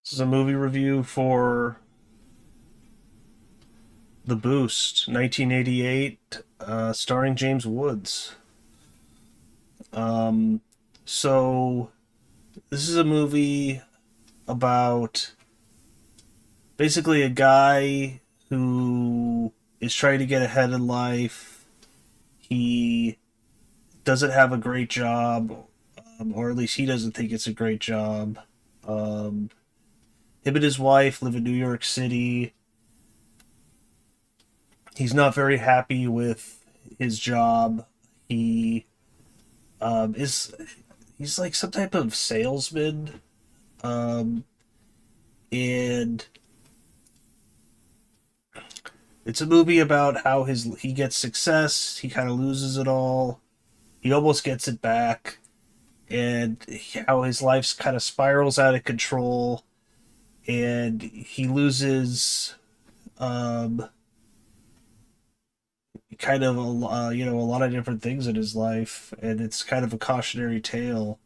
This is a movie review for The Boost, 1988, starring James Woods. Um, so, this is a movie about basically a guy who is trying to get ahead in life. He doesn't have a great job, or at least he doesn't think it's a great job. Um, Him and his wife live in New York City. He's not very happy with his job. He is he's like some type of salesman, um, and it's a movie about how he gets success. He kind of loses it all. He almost gets it back, and how his life's kind of spirals out of control, and he loses um, kind of a lot of different things in his life, and it's kind of a cautionary tale,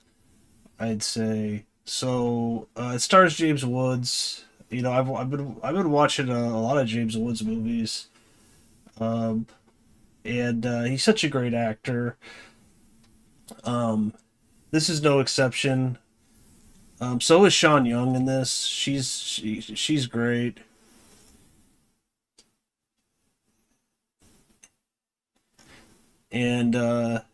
I'd say. So it stars James Woods. I've been watching a lot of James Woods movies, um, and he's such a great actor. Um, this is no exception. So is Sean Young in this. She's great, and this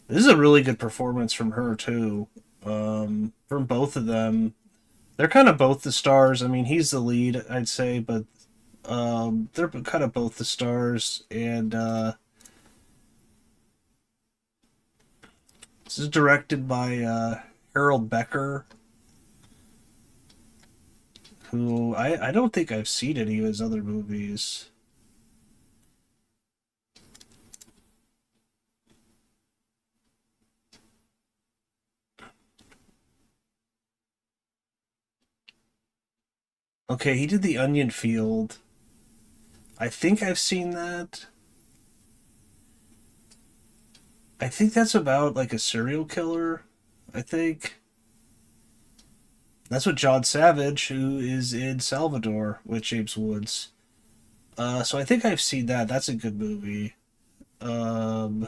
is a really good performance from her too. From both of them, they're kind of both the stars. I mean, he's the lead, I'd say, but they're kind of both the stars. And this is directed by Harold Becker, who I don't think I've seen any of his other movies. Okay, he did The Onion Field. I think I've seen that. I think that's about like a serial killer. I think that's what John Savage, who is in Salvador with James Woods. So I think I've seen that. That's a good movie. Um,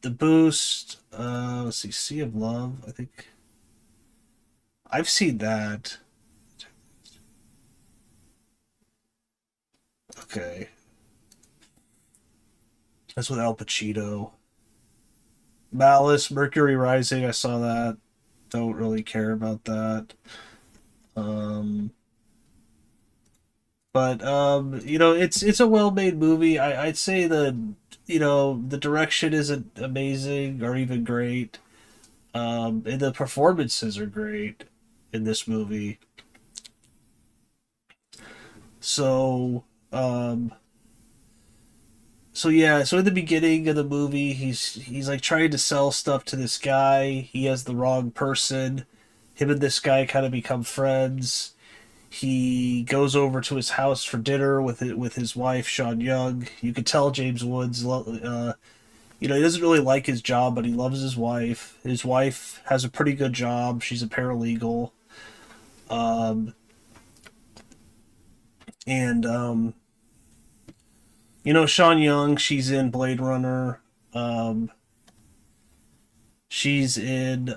The Boost. Let's see, Sea of Love. I think I've seen that. Okay, that's with Al Pacino. Malice, Mercury Rising. I saw that. Don't really care about that. Um, but it's a well-made movie. I'd say the direction isn't amazing or even great. And the performances are great in this movie. So, so yeah, so in the beginning of the movie, he's like trying to sell stuff to this guy. He has the wrong person. Him and this guy kind of become friends. He goes over to his house for dinner with his wife, Sean Young. You could tell James Woods, he doesn't really like his job, but he loves his wife. His wife has a pretty good job. She's a paralegal. Um, and Sean Young, she's in Blade Runner. Um, she's in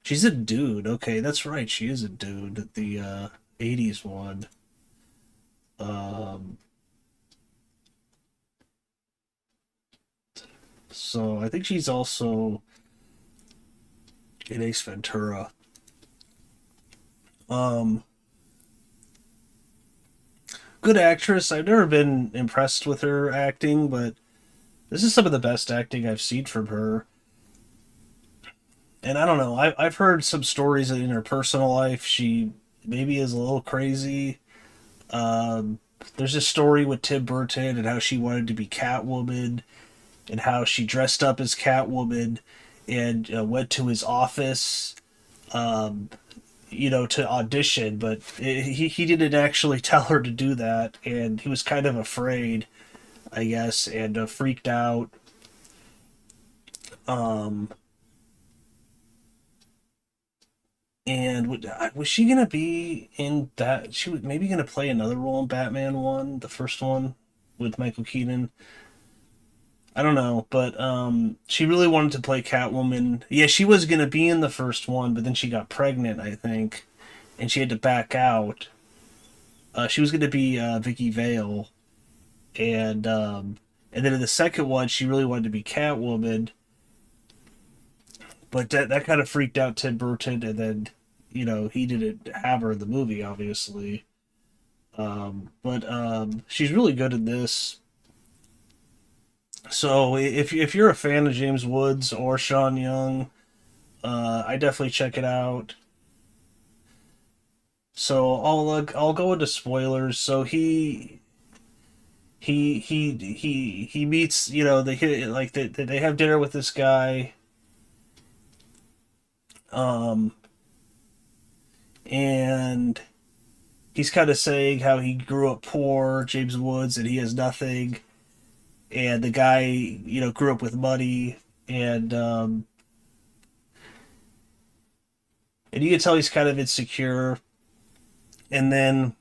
she's a Dude. Okay, that's right. She is a Dude. The '80s one. Um, so I think she's also in Ace Ventura. Um, Good actress. I've never been impressed with her acting, but this is some of the best acting I've seen from her. And I don't know. I've heard some stories that in her personal life she maybe is a little crazy. Um, there's a story with Tim Burton and how she wanted to be Catwoman and how she dressed up as Catwoman and went to his office, um, to audition, but he didn't actually tell her to do that, and he was kind of afraid, I guess, and freaked out. Um, and was she gonna be in that? She was maybe gonna play another role in Batman one, the first one with Michael Keaton. I don't know, but she really wanted to play Catwoman. Yeah, she was gonna be in the first one, but then she got pregnant, I think, and she had to back out. She was gonna be Vicky Vale, and then in the second one, she really wanted to be Catwoman, but that kind of freaked out Tim Burton, and then he didn't have her in the movie, obviously. But she's really good in this. So if you're a fan of James Woods or Sean Young, I definitely check it out. So I'll go into spoilers. So he meets they have dinner with this guy, um, and he's kind of saying how he grew up poor, James Woods, and he has nothing, and the guy grew up with money, and you can tell he's kind of insecure, and then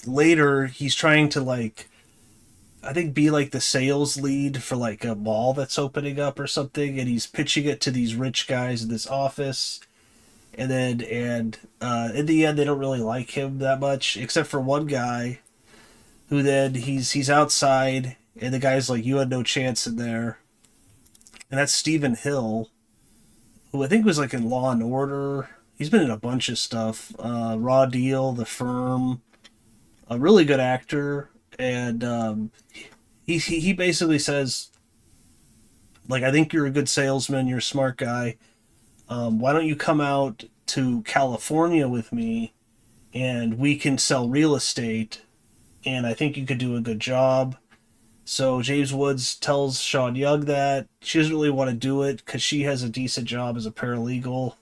later he's trying to I think be like the sales lead for like a mall that's opening up or something, and he's pitching it to these rich guys in this office, and in the end they don't really like him that much, except for one guy who then he's outside, and the guy's like, "You had no chance in there," and that's Stephen Hill, who I think was like in Law and Order. He's been in a bunch of stuff, Raw Deal, The Firm, a really good actor, and he basically says, like, I think you're a good salesman, you're a smart guy. Why don't you come out to California with me, and we can sell real estate, and I think you could do a good job. So James Woods tells Sean Young that she doesn't really want to do it because she has a decent job as a paralegal,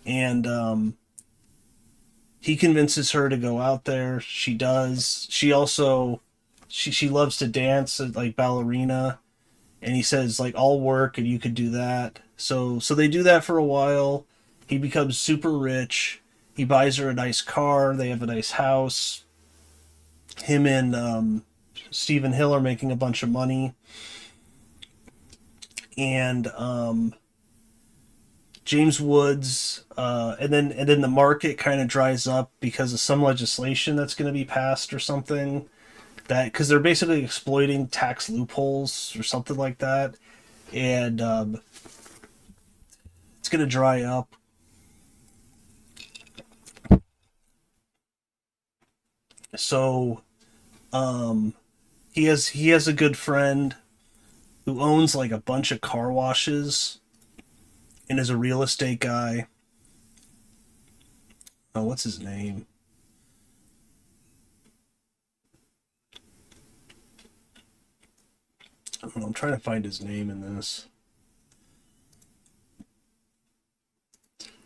and he convinces her to go out there. She does. She also she loves to dance like ballerina, and he says like I'll work and you could do that. So they do that for a while. He becomes super rich. He buys her a nice car. They have a nice house. Him and Stephen Hill are making a bunch of money, and James Woods, and then the market kind of dries up because of some legislation that's going to be passed or something, that because they're basically exploiting tax loopholes or something like that, and it's going to dry up. So um, he has a good friend who owns like a bunch of car washes and is a real estate guy. Oh, what's his name? I don't know, I'm trying to find his name in this.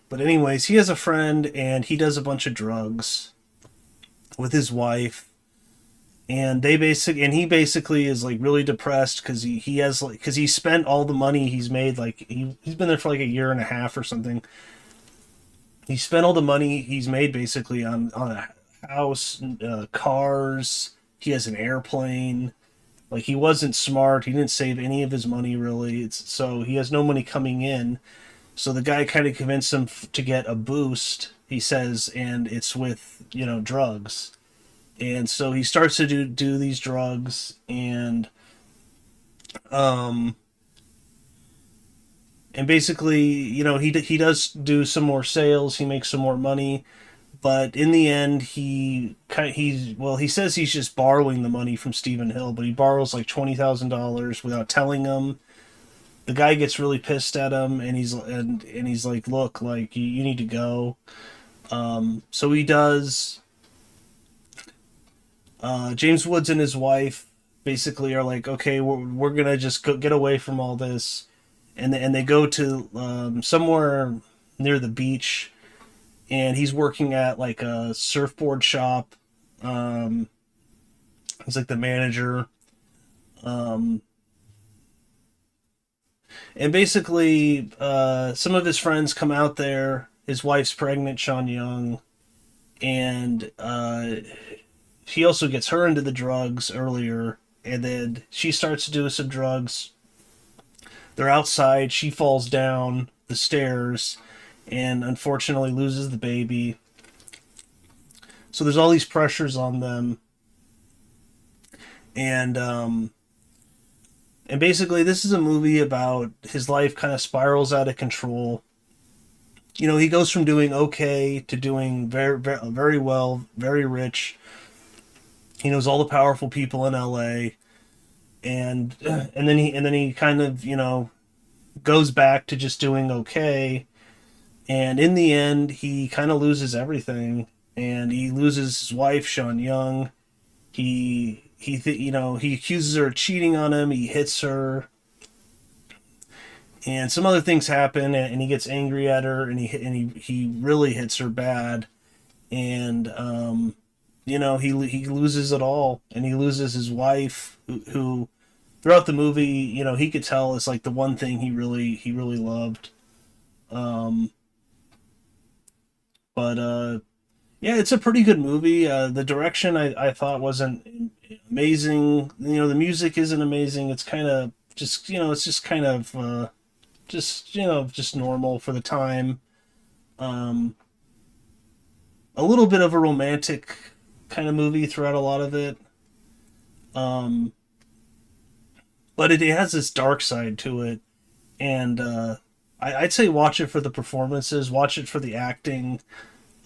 But anyways, he has a friend and he does a bunch of drugs with his wife, and he basically is like really depressed because he has like because he spent all the money he's made, like he's been there for like a year and a half or something. He spent all the money he's made basically on a house, cars. He has an airplane. Like he wasn't smart. He didn't save any of his money really. So he has no money coming in. So the guy kind of convinced him to get a boost. He says, and it's with drugs. And so he starts to do these drugs, um and basically he does do some more sales. He makes some more money, but in the end he says he's just borrowing the money from Stephen Hill, but he borrows like $20,000 without telling him. The guy gets really pissed at him, and he's like, look, like you need to go. So he does. James Woods and his wife basically are like, okay, we're gonna just get away from all this, and they go to somewhere near the beach, and he's working at like a surfboard shop. Um, he's like the manager, And basically, some of his friends come out there. His wife's pregnant, Sean Young, and he also gets her into the drugs earlier. And then she starts to do some drugs. They're outside. She falls down the stairs and unfortunately loses the baby. So there's all these pressures on them, and and basically this is a movie about his life kind of spirals out of control. You know, he goes from doing okay to doing very, very, very well, very rich. He knows all the powerful people in L.A. and then he kind of goes back to just doing okay. And in the end, he kind of loses everything, and he loses his wife, Sean Young. He accuses her of cheating on him. He hits her, and some other things happen, and he gets angry at her, and he really hits her bad, and he loses it all, and he loses his wife, who throughout the movie, he could tell is like the one thing he really loved. Um, but Yeah, it's a pretty good movie. The direction I thought wasn't amazing. The music isn't amazing. It's kind of just it's just kind of just normal for the time. Um, a little bit of a romantic kind of movie throughout a lot of it. Um, but it has this dark side to it, and I'd say watch it for the performances, watch it for the acting,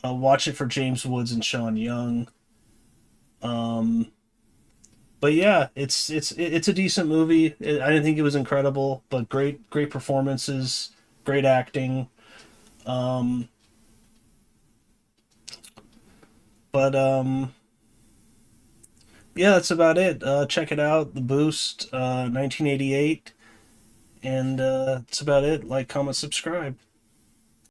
watch it for James Woods and Sean Young. Um, but yeah, it's a decent movie. I didn't think it was incredible, but great performances, great acting. Um, but Yeah, that's about it. Check it out, The Boost, 1988, and that's about it. Like, comment, subscribe.